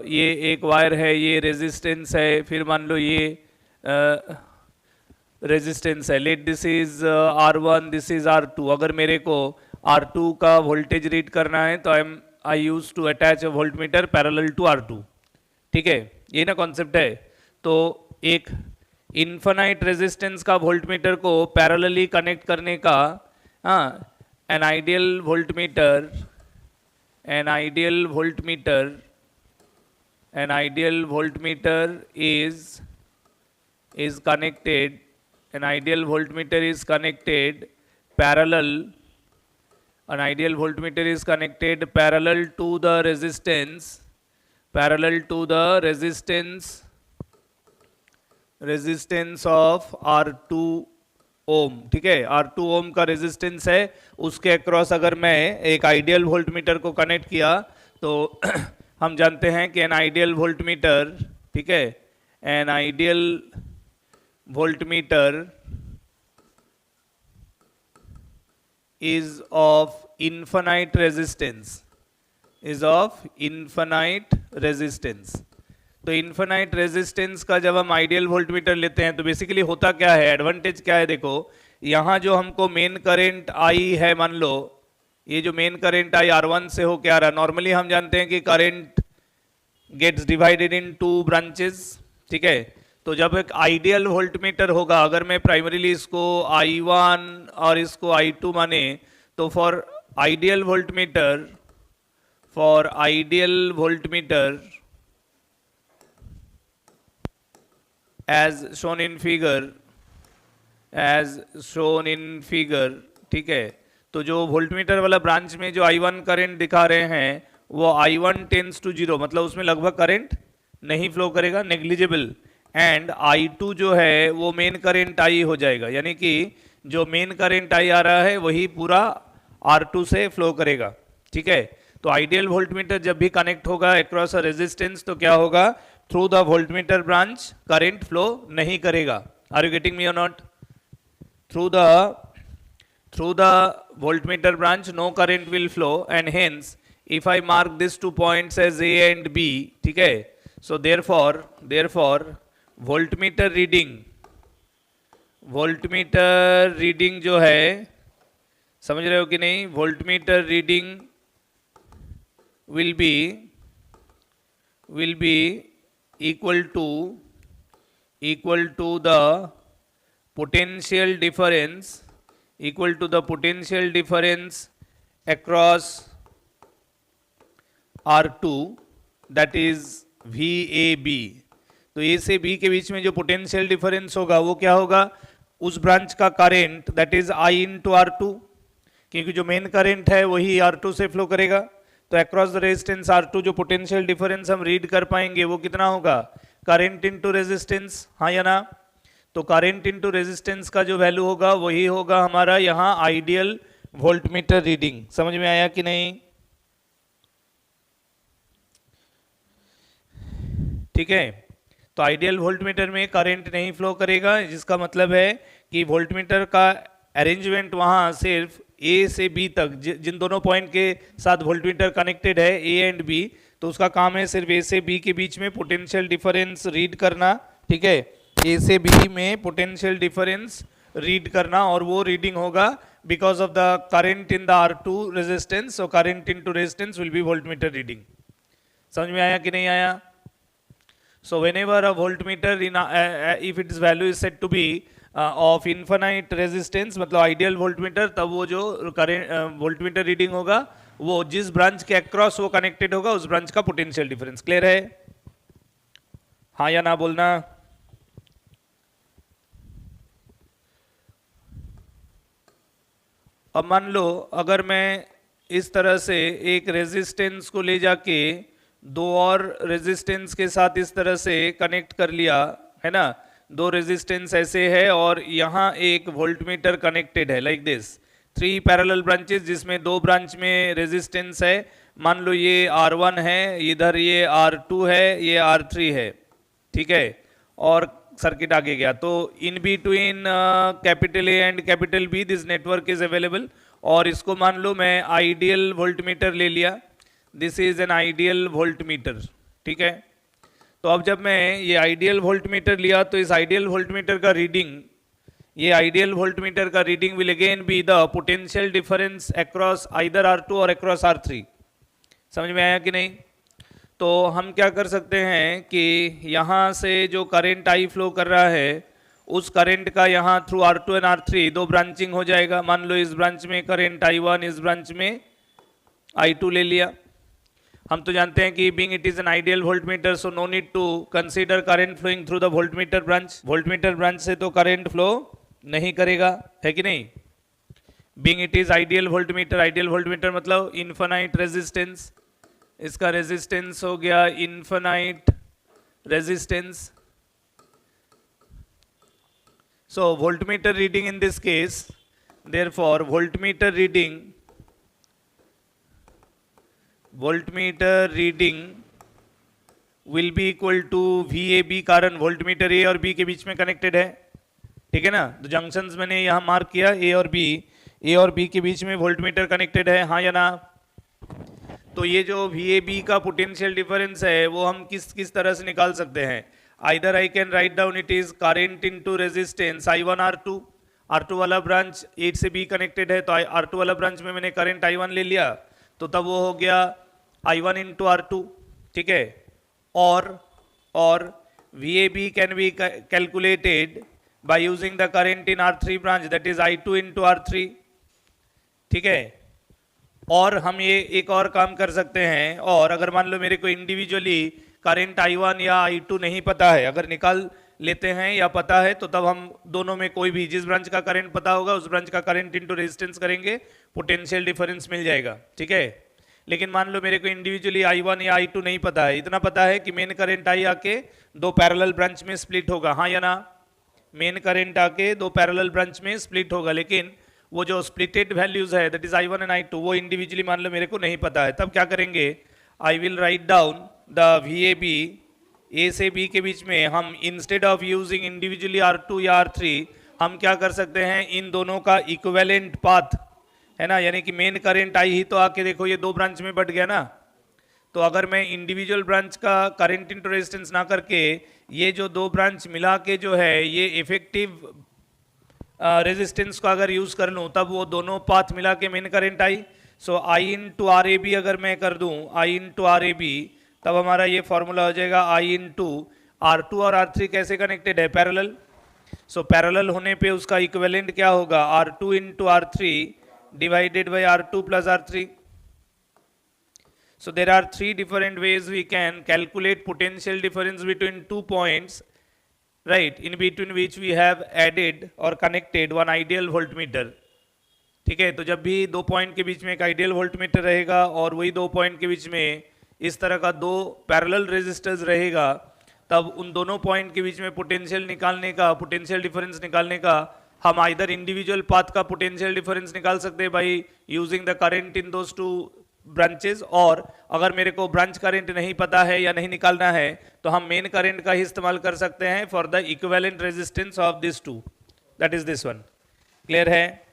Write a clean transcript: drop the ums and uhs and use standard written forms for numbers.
ये एक वायर है, ये रेजिस्टेंस है, फिर मान लो ये रेजिस्टेंस है, let this is R1, this is R2। अगर मेरे को R2 का वोल्टेज रीड करना है तो I use to attach a voltmeter parallel to R2। ठीक है, ये ना कॉन्सेप्ट है। तो एक इन्फिनाइट रेजिस्टेंस का वोल्टमीटर को पैरेलली कनेक्ट करने का, हाँ, an ideal voltmeter an ideal voltmeter an ideal voltmeter is connected an ideal voltmeter is connected parallel an ideal voltmeter is connected parallel to the resistance of R2 ओम। ठीक है, R2 ओम का resistance है, उसके across अगर मैं एक ideal voltmeter को connect किया तो हम जानते हैं कि एन आइडियल वोल्टमीटर, ठीक है, N ideal voltmeter is of infinite resistance. तो इन्फिनाइट रेजिस्टेंस का जब हम आइडियल वोल्टमीटर लेते हैं तो बेसिकली होता क्या है, एडवांटेज क्या है, देखो यहां जो हमको मेन करंट आई है, मान लो ये जो मेन करंट आई R1 से हो क्या रहा, नॉर्मली हम जानते हैं कि current gets divided in 2 branches. ठीक है, तो जब एक आइडियल वोल्टमीटर होगा, अगर मैं प्राइमरीली इसको I1 और इसको I2 माने, तो for ideal voltmeter as shown in figure, ठीक है, तो जो वोल्टमीटर वाला ब्रांच में जो I1 करंट दिखा रहे हैं वो I1 टेंड्स टू 0, मतलब उसमें लगभग करंट नहीं फ्लो करेगा, नेग्लिजिबल। एंड I2 जो है वो मेन करंट I हो जाएगा, यानी कि जो मेन करंट I आ रहा है वही पूरा R2 से फ्लो करेगा। ठीक है, तो आइडियल वोल्टमीटर जब भी कनेक्ट होगा अक्रॉस अ रेजिस्टेंस तो क्या होगा, through the voltmeter branch current flow नहीं करेगा। आर यू गेटिंग मी और not? Through the voltmeter branch no current will flow, and hence if I mark these 2 points as A and B, ठीक है, so therefore voltmeter reading जो है, समझ रहे हो कि नहीं, voltmeter reading will be equal to the potential difference across R2, that is VAB। तो A से B के बीच में जो पोटेंशियल डिफरेंस होगा वो क्या होगा, उस ब्रांच का current, that is I into R2, क्योंकि जो मेन करंट है वही R2 से फ्लो करेगा। तो अक्रॉस द रेजिस्टेंस R2 जो पोटेंशियल डिफरेंस हम रीड कर पाएंगे वो कितना होगा, करंट इंटू रेजिस्टेंस, हाँ या ना। तो करंट इंटू रेजिस्टेंस का जो वैल्यू होगा वही होगा हमारा यहाँ आइडियल वोल्टमीटर रीडिंग। समझ में आया कि नहीं? ठीक है, तो आइडियल वोल्टमीटर में करंट नहीं फ्लो करेगा, जिसका मतलब है कि वोल्टमीटर का अरेंजमेंट वहां सिर्फ A से B तक, जिन दोनों पॉइंट के साथ वोल्टमीटर कनेक्टेड है A एंड B, तो उसका काम है सिर्फ A से B के बीच में पोटेंशियल डिफरेंस रीड करना। ठीक है, A से B में पोटेंशियल डिफरेंस रीड करना, और वो रीडिंग होगा because of the current in the R2 resistance, so current into resistance will be voltmeter reading. समझ में आया कि नहीं आया? So whenever a voltmeter if its value is said to be of infinite resistance, मतलब ideal voltmeter, तब वो जो करंट वोल्टमीटर रीडिंग होगा वो जिस ब्रांच के अक्रॉस वो कनेक्टेड होगा उस ब्रांच का पोटेंशियल डिफरेंस। क्लियर है? हाँ या ना बोलना। अब मान लो अगर मैं इस तरह से एक रेजिस्टेंस को ले जाके दो और रेजिस्टेंस के साथ इस तरह से कनेक्ट कर लिया है ना, दो रेजिस्टेंस ऐसे है और यहाँ एक वोल्टमीटर कनेक्टेड है लाइक दिस, 3 पैरेलल ब्रांचेस जिसमें 2 ब्रांच में रेजिस्टेंस है। मान लो ये R1 है, इधर ये R2 है, ये R3 है। ठीक है, और सर्किट आगे गया तो in between capital A and capital B this network is available, और इसको मान लो मैं आइडियल वोल्टमीटर ले लिया, this is an ideal voltmeter. ठीक है। तो अब जब मैं ये आइडियल वोल्टमीटर लिया तो इस आइडियल वोल्टमीटर का रीडिंग, ये आइडियल वोल्टमीटर का reading will again be the potential difference across either R2 और अक्रॉस R3। समझ में आया कि नहीं? तो हम क्या कर सकते हैं कि यहाँ से जो करंट I फ्लो कर रहा है उस करंट का यहाँ थ्रू R2 एंड R3 दो ब्रांचिंग हो जाएगा। मान लो इस ब्रांच में करंट I1, इस ब्रांच में I2 ले लिया। हम तो जानते हैं कि being it is an ideal voltmeter so no need to consider current flowing through the voltmeter branch. Voltmeter branch से तो करंट फ्लो नहीं करेगा, है कि नहीं? Being it is ideal voltmeter मतलब इन्फिनाइट रेजिस्टेंस, इसका रेजिस्टेंस हो गया infinite resistance. So voltmeter reading in this case, therefore voltmeter reading will be equal to VAB, कारण वोल्टमीटर A और B के बीच में कनेक्टेड है, ठीक है ना? तो जंक्शंस मैंने यहाँ मार्क किया A और B के बीच में वोल्टमीटर कनेक्टेड है, हाँ या ना? तो ये जो VAB का पोटेंशियल डिफरेंस है वो हम किस तरह से निकाल सकते हैं? Either I can write down it is current into resistance I1 R2 वाला ब्रांच A से B कनेक्टेड है, तो R2 वाला ब्रांच में मैंने करंट I1 ले लिया तो तब वो हो गया I1 into R2, ठीक है? और VAB can be calculated by using the current in R3 branch, that is I2 into R3, ठीक है? और हम ये एक और काम कर सकते हैं, और अगर मान लो मेरे को इंडिविजुअली करंट I1 या I2 नहीं पता है, अगर निकाल लेते हैं या पता है तो तब हम दोनों में कोई भी जिस ब्रांच का करंट पता होगा उस ब्रांच का करंट इनटू रेजिस्टेंस करेंगे, पोटेंशियल डिफरेंस मिल जाएगा, ठीक है? लेकिन मान लो मेरे को इंडिविजुअली I1 या I2 नहीं पता है, इतना पता है कि मेन करंट I आके दो पैरेलल ब्रांच में स्प्लिट होगा, हाँ या ना? मेन करंट आके दो पैरेलल ब्रांच में स्प्लिट होगा, लेकिन वो जो स्प्लिटेड वैल्यूज है that is I1 and I2 वो इंडिविजुअली मान लो मेरे को नहीं पता है, तब क्या करेंगे? I will write down the VAB A से B के बीच में हम instead of using individually R2 या R3 हम क्या कर सकते हैं, इन दोनों का इक्विवेलेंट पाथ है ना, यानी कि मेन करंट I ही तो आके देखो ये दो ब्रांच में बट गया ना, तो अगर मैं इंडिविजुअल ब्रांच का करंट इनटू रेजिस्टेंस ना करके ये जो दो ब्रांच मिला के जो है ये इफेक्टिव रेजिस्टेंस को अगर यूज कर लूँ तब वो दोनों पाथ मिला के main current I, so I into RAB अगर मैं कर दूँ I इंटू RAB तब हमारा ये फॉर्मूला हो जाएगा I इंटू R2 और R3 कैसे कनेक्टेड है? पैरेलल। सो पैरेलल होने पे उसका इक्विवेलेंट क्या होगा? R2 into R3 divided by R2 plus R3। So there are three different ways we can calculate potential difference between 2 points, right, in between which we have added or connected one ideal voltmeter, ठीक है? तो जब भी दो point के बीच में एक ideal voltmeter रहेगा और वही दो पॉइंट के बीच में इस तरह का दो पैरेलल रेजिस्टर्स रहेगा तब उन दोनों पॉइंट के बीच में पोटेंशियल निकालने का, पोटेंशियल डिफरेंस निकालने का हम आइदर इंडिविजुअल पाथ का पोटेंशियल डिफरेंस निकाल सकते हैं by using the current in those two branches, और अगर मेरे को ब्रांच करंट नहीं पता है या नहीं निकालना है तो हम मेन करंट का ही इस्तेमाल कर सकते हैं for the equivalent resistance of this two, that is this one. Clear है?